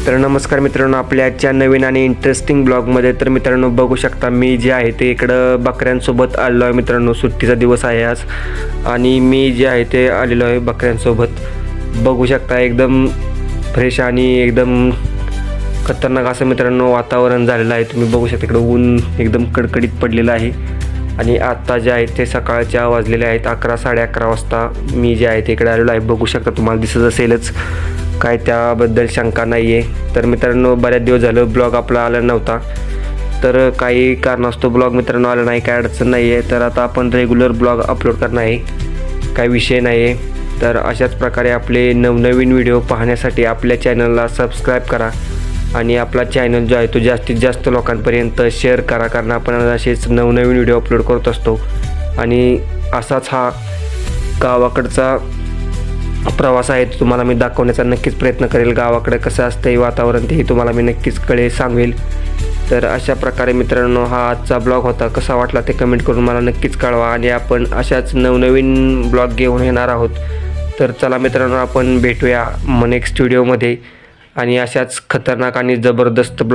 तर नमस्कार मित्रांनो, आपल्या आजच्या नवीन आणि इंटरेस्टिंग ब्लॉगमध्ये तर मित्रांनो बघू शकता मी जे आहे ते इकडं बकऱ्यांसोबत आलेलो आहे. मित्रांनो सुट्टीचा दिवस आहे आज आणि मी जे आहे ते आलेलो आहे बकऱ्यांसोबत. बघू शकता एकदम फ्रेश आणि एकदम खतरनाक असं मित्रांनो वातावरण झालेलं आहे. तुम्ही बघू शकता इकडं ऊन एकदम कडकडीत पडलेलं आहे आणि आत्ता जे आहे ते सकाळच्या वाजलेले आहेत 11 11:30 वाजता मी जे आहे ते इकडे आलेलो आहे. बघू शकता तुम्हाला दिसत असेलच, काय त्याबद्दल शंका नाही आहे. तर मित्रांनो बऱ्याच दिवस झालं ब्लॉग आपला आला नव्हता, तर काही कारणास्तव ब्लॉग मित्रांनो आला नाही, काय अडचण नाही आहे. तर आता आपण रेग्युलर ब्लॉग अपलोड करणार आहे, काही विषय नाही आहे. तर अशाच प्रकारे आपले नवनवीन व्हिडिओ पाहण्यासाठी आपल्या चॅनलला सबस्क्राईब करा आणि आपला चॅनल जो आहे तो जास्तीत जास्त लोकांपर्यंत शेअर करा, कारण आपण असेच नवनवीन व्हिडिओ अपलोड करत असतो. आणि असाच हा गावाकडचा प्रवास आहे तो तुम्हाला मी दाखवण्याचा नक्कीच प्रयत्न करेल. गावाकडे कसं असतं वातावरण तेही तुम्हाला मी नक्कीच सांगेल. तर अशा प्रकारे मित्रांनो हा आजचा ब्लॉग होता. कसा वाटला ते कमेंट करून मला नक्कीच कळवा आणि आपण अशाच नवनवीन ब्लॉग घेऊन येणार आहोत. तर चला मित्रांनो आपण भेटूया नेक्स्ट व्हिडिओमध्ये आणि अशाच खतरनाक आणि जबरदस्त